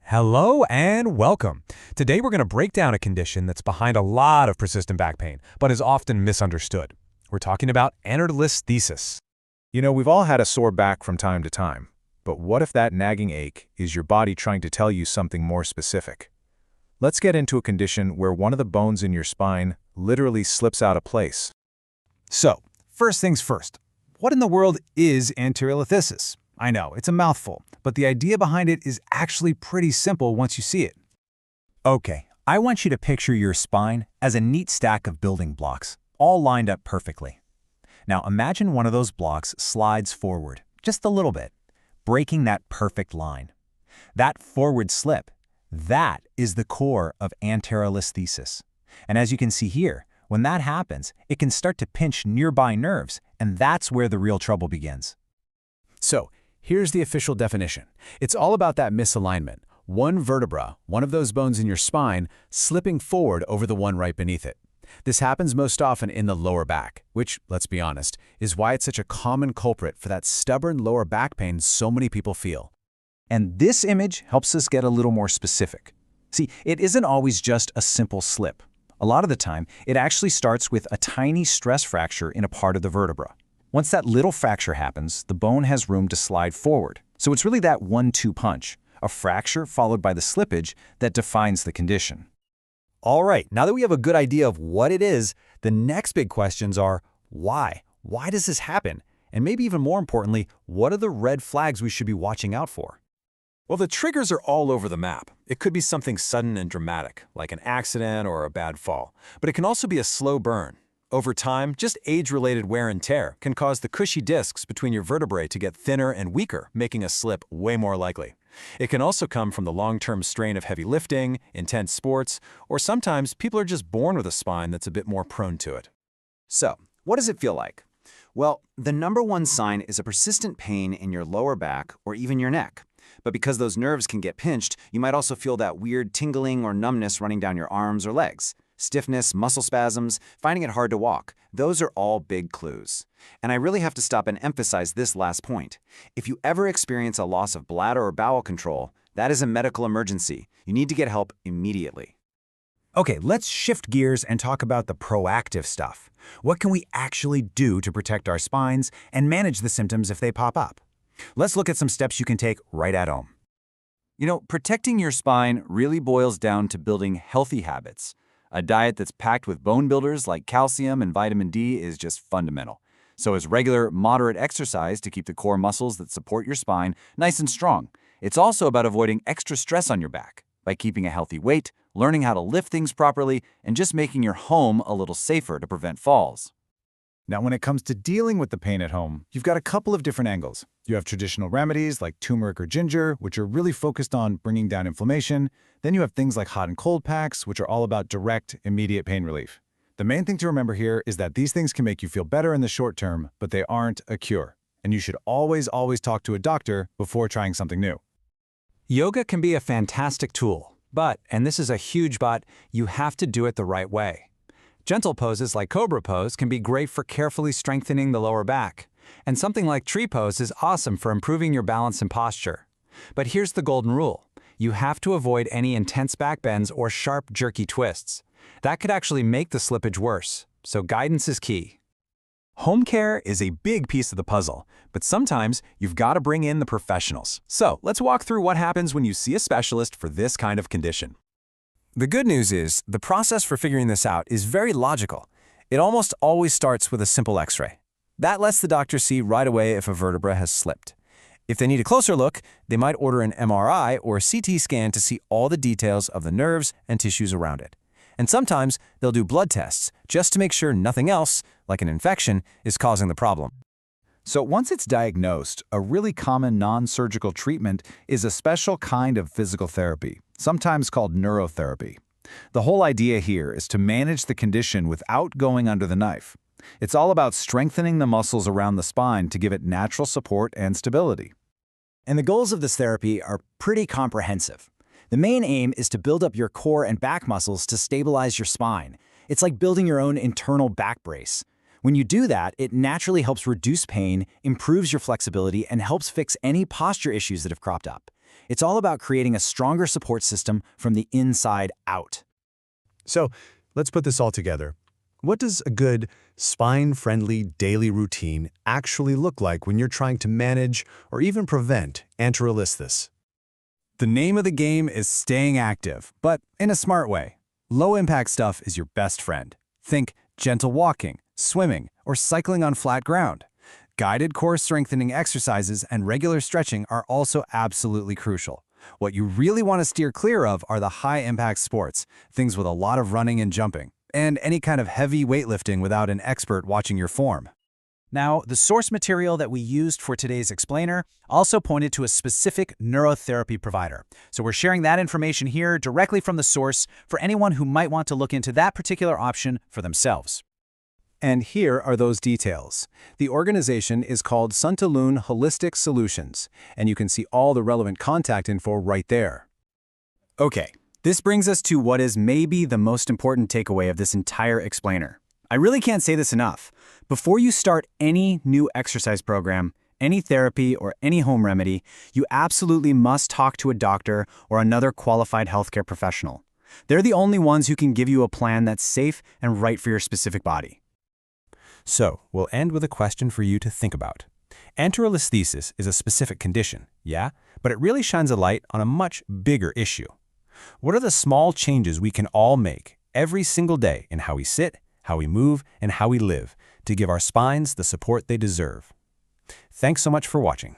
Hello and welcome. Today we're going to break down a condition that's behind a lot of persistent back pain, but is often misunderstood. We're talking about anterolisthesis. We've all had a sore back from time to time. But what if that nagging ache is your body trying to tell you something more specific? Let's get into a condition where one of the bones in your spine literally slips out of place. So, first things first. What in the world is anterolisthesis? I know, it's a mouthful, but the idea behind it is actually pretty simple once you see it. Okay, I want you to picture your spine as a neat stack of building blocks, all lined up perfectly. Now imagine one of those blocks slides forward, just a little bit, breaking that perfect line. That forward slip, that is the core of anterolisthesis. And as you can see here, when that happens, it can start to pinch nearby nerves, and that's where the real trouble begins. So, here's the official definition. It's all about that misalignment. One vertebra, one of those bones in your spine, slipping forward over the one right beneath it. This happens most often in the lower back, which, let's be honest, is why it's such a common culprit for that stubborn lower back pain so many people feel. And this image helps us get a little more specific. See, it isn't always just a simple slip. A lot of the time, it actually starts with a tiny stress fracture in a part of the vertebra. Once that little fracture happens, the bone has room to slide forward. So it's really that 1-2 punch, a fracture followed by the slippage, that defines the condition. All right, now that we have a good idea of what it is, the next big questions are why? Why does this happen? And maybe even more importantly, what are the red flags we should be watching out for? Well, the triggers are all over the map. It could be something sudden and dramatic, like an accident or a bad fall. But it can also be a slow burn. Over time, just age-related wear and tear can cause the cushy discs between your vertebrae to get thinner and weaker, making a slip way more likely. It can also come from the long-term strain of heavy lifting, intense sports, or sometimes people are just born with a spine that's a bit more prone to it. So, what does it feel like? Well, the number one sign is a persistent pain in your lower back or even your neck. But because those nerves can get pinched, you might also feel that weird tingling or numbness running down your arms or legs. Stiffness, muscle spasms, finding it hard to walk, those are all big clues. And I really have to stop and emphasize this last point. If you ever experience a loss of bladder or bowel control, that is a medical emergency. You need to get help immediately. Okay, let's shift gears and talk about the proactive stuff. What can we actually do to protect our spines and manage the symptoms if they pop up? Let's look at some steps you can take right at home. Protecting your spine really boils down to building healthy habits. A diet that's packed with bone builders like calcium and vitamin D is just fundamental. So is regular, moderate exercise to keep the core muscles that support your spine nice and strong. It's also about avoiding extra stress on your back by keeping a healthy weight, learning how to lift things properly, and just making your home a little safer to prevent falls. Now, when it comes to dealing with the pain at home, you've got a couple of different angles. You have traditional remedies like turmeric or ginger, which are really focused on bringing down inflammation. Then you have things like hot and cold packs, which are all about direct, immediate pain relief. The main thing to remember here is that these things can make you feel better in the short term, but they aren't a cure. And you should always talk to a doctor before trying something new. Yoga can be a fantastic tool, but, and this is a huge but, you have to do it the right way. Gentle poses like Cobra Pose can be great for carefully strengthening the lower back, and something like Tree Pose is awesome for improving your balance and posture. But here's the golden rule. You have to avoid any intense back bends or sharp, jerky twists. That could actually make the slippage worse, so guidance is key. Home care is a big piece of the puzzle, but sometimes you've got to bring in the professionals. So let's walk through what happens when you see a specialist for this kind of condition. The good news is, the process for figuring this out is very logical. It almost always starts with a simple X-ray. That lets the doctor see right away if a vertebra has slipped. If they need a closer look, they might order an MRI or a CT scan to see all the details of the nerves and tissues around it. And sometimes they'll do blood tests just to make sure nothing else, like an infection, is causing the problem. So once it's diagnosed, a really common non-surgical treatment is a special kind of physical therapy, sometimes called neurotherapy. The whole idea here is to manage the condition without going under the knife. It's all about strengthening the muscles around the spine to give it natural support and stability. And the goals of this therapy are pretty comprehensive. The main aim is to build up your core and back muscles to stabilize your spine. It's like building your own internal back brace. When you do that, it naturally helps reduce pain, improves your flexibility, and helps fix any posture issues that have cropped up. It's all about creating a stronger support system from the inside out. So, let's put this all together. What does a good, spine-friendly daily routine actually look like when you're trying to manage or even prevent anterolisthesis? The name of the game is staying active, but in a smart way. Low-impact stuff is your best friend. Think gentle walking, swimming, or cycling on flat ground. Guided core strengthening exercises and regular stretching are also absolutely crucial. What you really want to steer clear of are the high-impact sports, things with a lot of running and jumping, and any kind of heavy weightlifting without an expert watching your form. Now, the source material that we used for today's explainer also pointed to a specific neurotherapy provider. So we're sharing that information here directly from the source for anyone who might want to look into that particular option for themselves. And here are those details. The organization is called Santulan Holistic Solutions, and you can see all the relevant contact info right there. Okay, this brings us to what is maybe the most important takeaway of this entire explainer. I really can't say this enough. Before you start any new exercise program, any therapy, or any home remedy, you absolutely must talk to a doctor or another qualified healthcare professional. They're the only ones who can give you a plan that's safe and right for your specific body. So, we'll end with a question for you to think about. Anterolisthesis is a specific condition, yeah? But it really shines a light on a much bigger issue. What are the small changes we can all make every single day in how we sit, how we move, and how we live to give our spines the support they deserve? Thanks so much for watching.